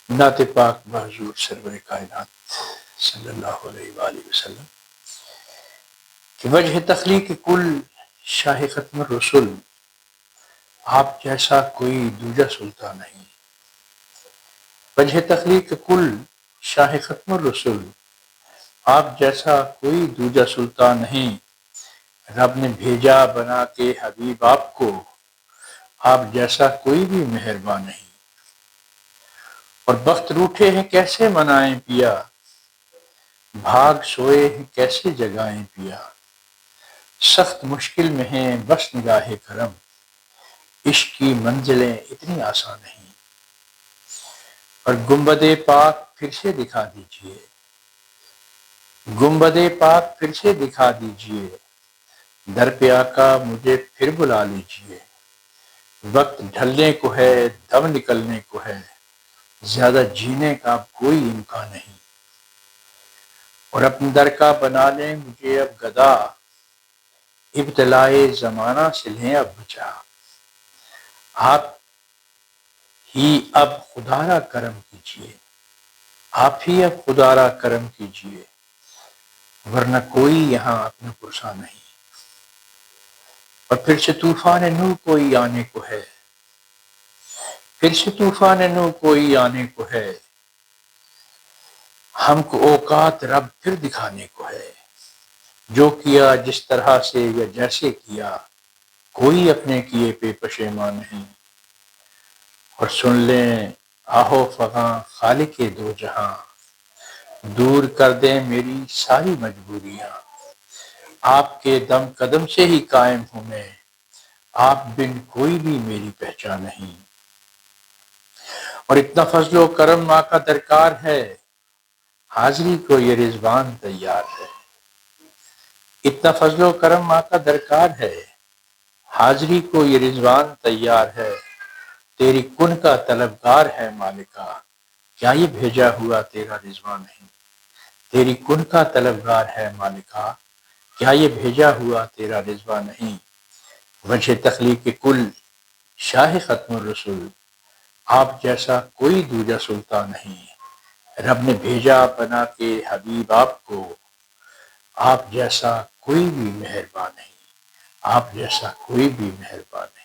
نعت پاک بحضور سرور کائنات صلی اللہ علیہ وآلہ وسلم کہ وجہ تخلیق کل شاہ ختم الرسل، آپ جیسا کوئی دوجا سلطان نہیں۔ وجہ تخلیق کل شاہ ختم الرسل، آپ جیسا کوئی دوجا سلطان نہیں۔ رب نے بھیجا بنا کے حبیب آپ کو، آپ جیسا کوئی بھی مہربان نہیں۔ اور بخت روٹھے ہیں کیسے منائیں پیا، بھاگ سوئے ہیں کیسے جگائیں پیا۔ سخت مشکل میں ہیں بس نگاہ کرم، عشق کی منزلیں اتنی آسان نہیں۔ اور گنبد پاک پھر سے دکھا دیجئے، گنبد پاک پھر سے دکھا دیجئے، در پہ آقا مجھے پھر بلا لیجئے۔ وقت ڈھلنے کو ہے دم نکلنے کو ہے، زیادہ جینے کا اب کوئی امکان نہیں۔ اور اپنے در کا بنا لیں مجھے اب گدا، ابتلائے زمانہ سے لیں اب بچا۔ آپ ہی اب خدا را کرم کیجئے، آپ ہی اب خدا را کرم کیجئے، ورنہ کوئی یہاں اپنا پرسا نہیں۔ اور پھر سے طوفان نو کوئی آنے کو ہے، پھر سے طوفان نو کوئی آنے کو ہے، ہم کو اوقات رب پھر دکھانے کو ہے۔ جو کیا جس طرح سے یا جیسے کیا، کوئی اپنے کیے پہ پشیمان نہیں۔ اور سن لیں آہو فغاں خالق دو جہاں، دور کر دیں میری ساری مجبوریاں۔ آپ کے دم قدم سے ہی قائم ہوں میں، آپ بن کوئی بھی میری پہچان نہیں۔ اور اتنا فضل و کرم آقا درکار ہے، حاضری کو یہ رضوان تیار ہے۔ اتنا فضل و کرم آقا درکار ہے، حاضری کو یہ رضوان تیار ہے۔ تیری کن کا طلبگار ہے مالکا، کیا یہ بھیجا ہوا تیرا رضوان نہیں۔ تیری کن کا طلبگار ہے مالکا، کیا یہ بھیجا ہوا تیرا رضوان نہیں۔ وجہ تخلیق کل شاہ ختم الرسل، آپ جیسا کوئی دوجا سلطان نہیں۔ رب نے بھیجا بنا کے حبیب آپ کو، آپ جیسا کوئی بھی مہربان نہیں، آپ جیسا کوئی بھی مہربان نہیں۔